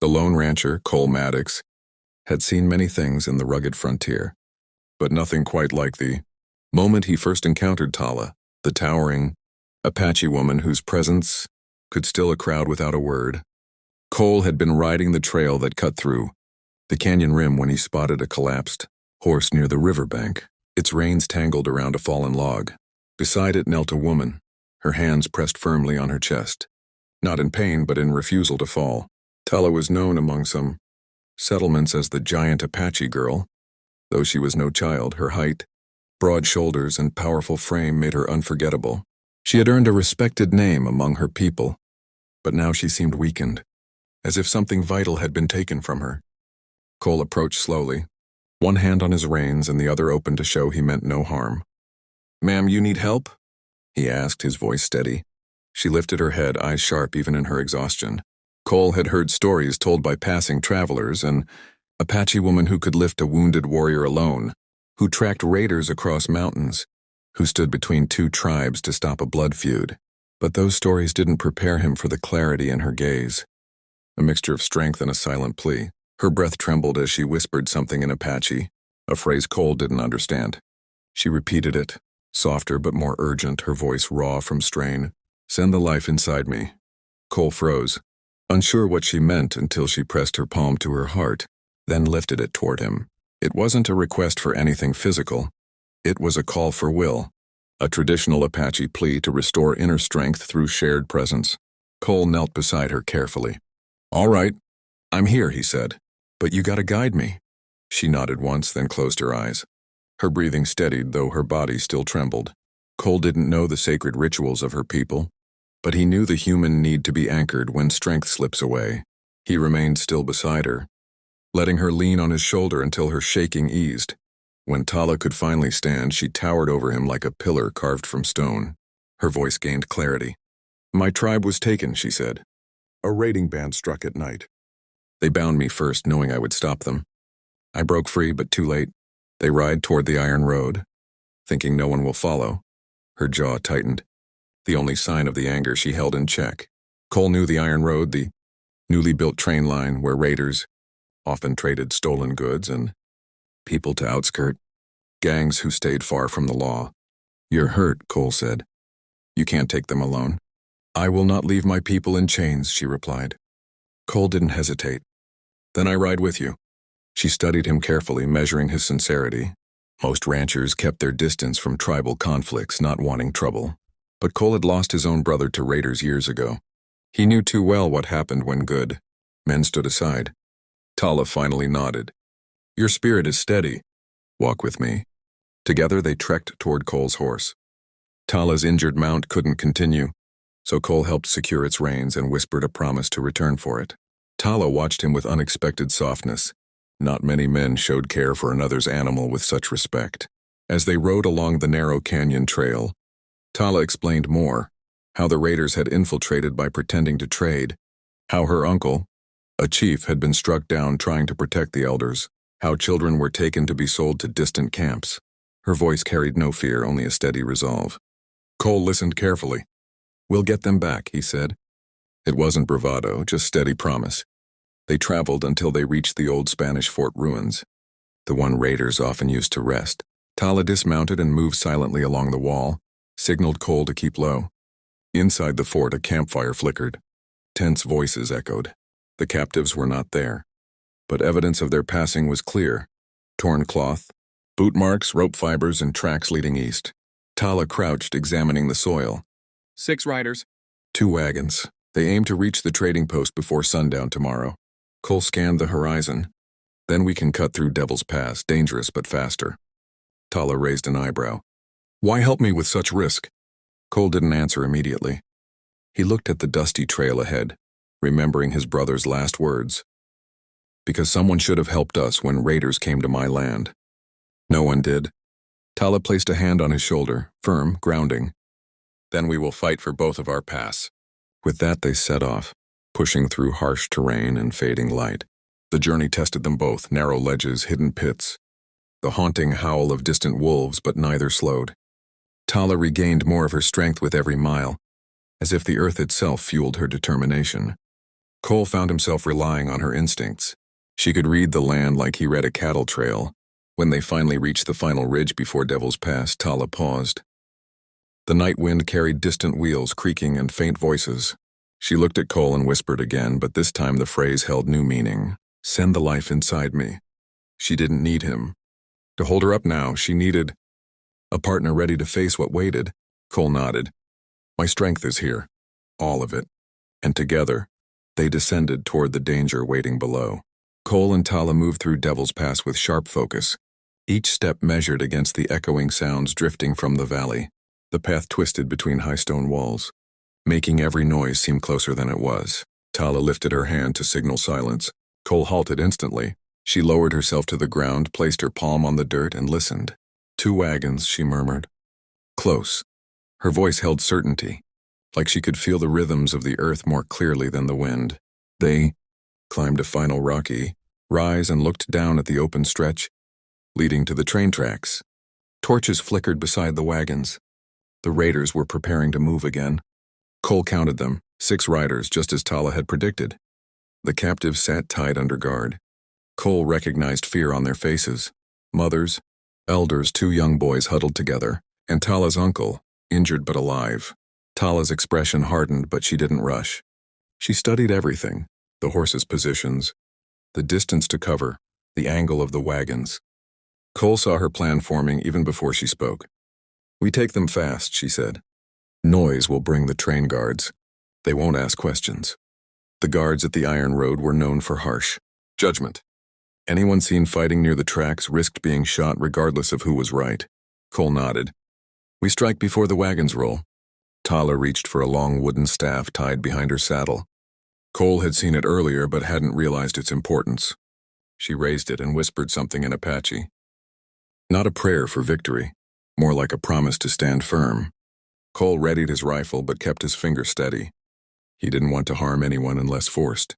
The lone rancher, Cole Maddox, had seen many things in the rugged frontier, but nothing quite like the moment he first encountered Tala, the towering Apache woman whose presence could still a crowd without a word. Cole had been riding the trail that cut through the canyon rim when he spotted a collapsed horse near the riverbank, its reins tangled around a fallen log. Beside it knelt a woman, her hands pressed firmly on her chest, not in pain but in refusal to fall. Tala was known among some settlements as the giant Apache girl. Though she was no child, her height, broad shoulders, and powerful frame made her unforgettable. She had earned a respected name among her people, but now she seemed weakened, as if something vital had been taken from her. Cole approached slowly, one hand on his reins and the other open to show he meant no harm. "Ma'am, you need help?" he asked, his voice steady. She lifted her head, eyes sharp even in her exhaustion. Cole had heard stories told by passing travelers, an Apache woman who could lift a wounded warrior alone, who tracked raiders across mountains, who stood between two tribes to stop a blood feud. But those stories didn't prepare him for the clarity in her gaze, a mixture of strength and a silent plea. Her breath trembled as she whispered something in Apache, a phrase Cole didn't understand. She repeated it, softer but more urgent, her voice raw from strain. "Send the life inside me." Cole froze, unsure what she meant until she pressed her palm to her heart, then lifted it toward him. It wasn't a request for anything physical. It was a call for will, a traditional Apache plea to restore inner strength through shared presence. Cole knelt beside her carefully. "All right, I'm here," he said. "But you gotta guide me." She nodded once, then closed her eyes. Her breathing steadied, though her body still trembled. Cole didn't know the sacred rituals of her people, but he knew the human need to be anchored when strength slips away. He remained still beside her, letting her lean on his shoulder until her shaking eased. When Tala could finally stand, she towered over him like a pillar carved from stone. Her voice gained clarity. "My tribe was taken," she said. "A raiding band struck at night. They bound me first, knowing I would stop them. I broke free, but too late. They ride toward the iron road, thinking no one will follow." Her jaw tightened, the only sign of the anger she held in check. Cole knew the iron road, the newly built train line where raiders often traded stolen goods and people to outskirt gangs who stayed far from the law. "You're hurt," Cole said. "You can't take them alone." "I will not leave my people in chains," she replied. Cole didn't hesitate. "Then I ride with you." She studied him carefully, measuring his sincerity. Most ranchers kept their distance from tribal conflicts, not wanting trouble. But Cole had lost his own brother to raiders years ago. He knew too well what happened when good men stood aside. Tala finally nodded. "Your spirit is steady. Walk with me." Together they trekked toward Cole's horse. Tala's injured mount couldn't continue, so Cole helped secure its reins and whispered a promise to return for it. Tala watched him with unexpected softness. Not many men showed care for another's animal with such respect. As they rode along the narrow canyon trail, Tala explained more, how the raiders had infiltrated by pretending to trade, how her uncle, a chief, had been struck down trying to protect the elders, how children were taken to be sold to distant camps. Her voice carried no fear, only a steady resolve. Cole listened carefully. "We'll get them back," he said. It wasn't bravado, just steady promise. They traveled until they reached the old Spanish fort ruins, the one raiders often used to rest. Tala dismounted and moved silently along the wall, signaled Cole to keep low. Inside the fort, a campfire flickered. Tense voices echoed. The captives were not there, but evidence of their passing was clear. Torn cloth, boot marks, rope fibers, and tracks leading east. Tala crouched, examining the soil. 6 riders. 2 wagons. They aimed to reach the trading post before sundown tomorrow. Cole scanned the horizon. "Then we can cut through Devil's Pass, dangerous but faster." Tala raised an eyebrow. "Why help me with such risk?" Cole didn't answer immediately. He looked at the dusty trail ahead, remembering his brother's last words. "Because someone should have helped us when raiders came to my land. No one did." Tala placed a hand on his shoulder, firm, grounding. "Then we will fight for both of our pass." With that they set off, pushing through harsh terrain and fading light. The journey tested them both, narrow ledges, hidden pits, the haunting howl of distant wolves, but neither slowed. Tala regained more of her strength with every mile, as if the earth itself fueled her determination. Cole found himself relying on her instincts. She could read the land like he read a cattle trail. When they finally reached the final ridge before Devil's Pass, Tala paused. The night wind carried distant wheels creaking and faint voices. She looked at Cole and whispered again, but this time the phrase held new meaning. Send the life inside me. She didn't need him. To hold her up now, she needed a partner ready to face what waited. Cole nodded. My strength is here. All of it. And together, they descended toward the danger waiting below. Cole and Tala moved through Devil's Pass with sharp focus, each step measured against the echoing sounds drifting from the valley. The path twisted between high stone walls, making every noise seem closer than it was. Tala lifted her hand to signal silence. Cole halted instantly. She lowered herself to the ground, placed her palm on the dirt, and listened. 2 wagons, she murmured. Close. Her voice held certainty, like she could feel the rhythms of the earth more clearly than the wind. They climbed a final rocky rise and looked down at the open stretch, leading to the train tracks. Torches flickered beside the wagons. The raiders were preparing to move again. Cole counted them, 6 riders, just as Tala had predicted. The captives sat tied under guard. Cole recognized fear on their faces. Mothers, elders, 2 young boys huddled together, and Tala's uncle, injured but alive. Tala's expression hardened, but she didn't rush. She studied everything, the horses' positions, the distance to cover, the angle of the wagons. Cole saw her plan forming even before she spoke. We take them fast, she said. Noise will bring the train guards. They won't ask questions. The guards at the Iron Road were known for harsh judgment. Anyone seen fighting near the tracks risked being shot regardless of who was right. Cole nodded. We strike before the wagons roll. Tala reached for a long wooden staff tied behind her saddle. Cole had seen it earlier but hadn't realized its importance. She raised it and whispered something in Apache. Not a prayer for victory, more like a promise to stand firm. Cole readied his rifle but kept his finger steady. He didn't want to harm anyone unless forced.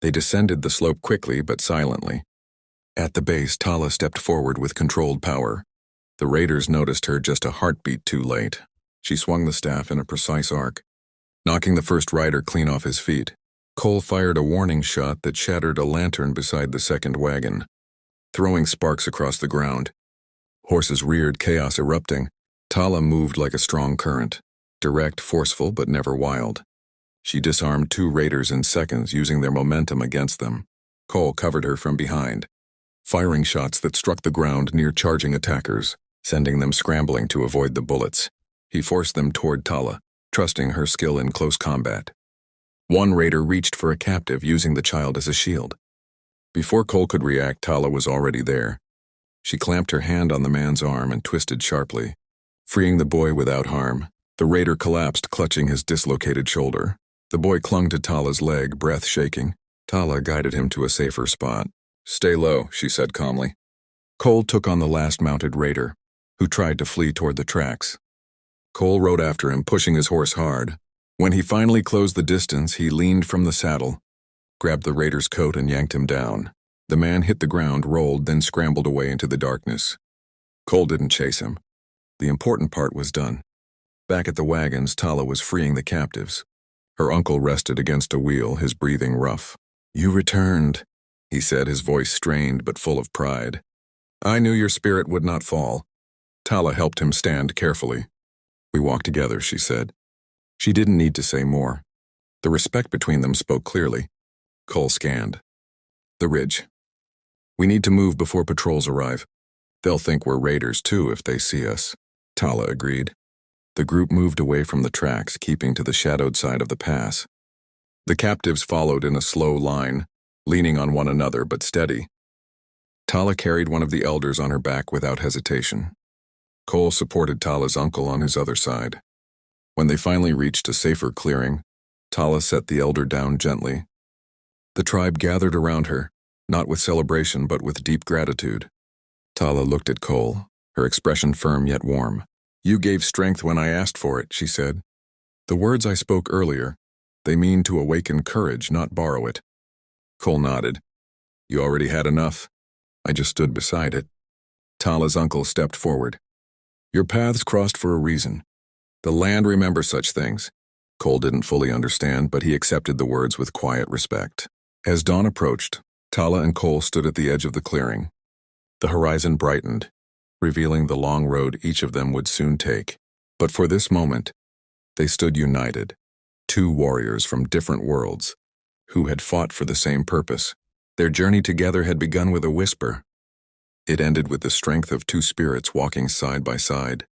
They descended the slope quickly but silently. At the base, Tala stepped forward with controlled power. The raiders noticed her just a heartbeat too late. She swung the staff in a precise arc, knocking the first rider clean off his feet. Cole fired a warning shot that shattered a lantern beside the second wagon, throwing sparks across the ground. Horses reared, chaos erupting. Tala moved like a strong current, direct, forceful, but never wild. She disarmed 2 raiders in seconds, using their momentum against them. Cole covered her from behind, firing shots that struck the ground near charging attackers, sending them scrambling to avoid the bullets. He forced them toward Tala, trusting her skill in close combat. One raider reached for a captive, using the child as a shield. Before Cole could react, Tala was already there. She clamped her hand on the man's arm and twisted sharply, freeing the boy without harm. The raider collapsed, clutching his dislocated shoulder. The boy clung to Tala's leg, breath shaking. Tala guided him to a safer spot. Stay low, she said calmly. Cole took on the last mounted raider, who tried to flee toward the tracks. Cole rode after him, pushing his horse hard. When he finally closed the distance, he leaned from the saddle, grabbed the raider's coat and yanked him down. The man hit the ground, rolled, then scrambled away into the darkness. Cole didn't chase him. The important part was done. Back at the wagons, Tala was freeing the captives. Her uncle rested against a wheel, his breathing rough. You returned, he said, his voice strained but full of pride. I knew your spirit would not fall. Tala helped him stand carefully. We walk together, she said. She didn't need to say more. The respect between them spoke clearly. Cole scanned. The ridge. We need to move before patrols arrive. They'll think we're raiders too if they see us. Tala agreed. The group moved away from the tracks, keeping to the shadowed side of the pass. The captives followed in a slow line, leaning on one another but steady. Tala carried one of the elders on her back without hesitation. Cole supported Tala's uncle on his other side. When they finally reached a safer clearing, Tala set the elder down gently. The tribe gathered around her, not with celebration but with deep gratitude. Tala looked at Cole, her expression firm yet warm. You gave strength when I asked for it, she said. The words I spoke earlier, they mean to awaken courage, not borrow it. Cole nodded. You already had enough. I just stood beside it. Tala's uncle stepped forward. Your paths crossed for a reason. The land remembers such things. Cole didn't fully understand, but he accepted the words with quiet respect. As dawn approached, Tala and Cole stood at the edge of the clearing. The horizon brightened, revealing the long road each of them would soon take. But for this moment, they stood united, two warriors from different worlds, who had fought for the same purpose. Their journey together had begun with a whisper. It ended with the strength of two spirits walking side by side.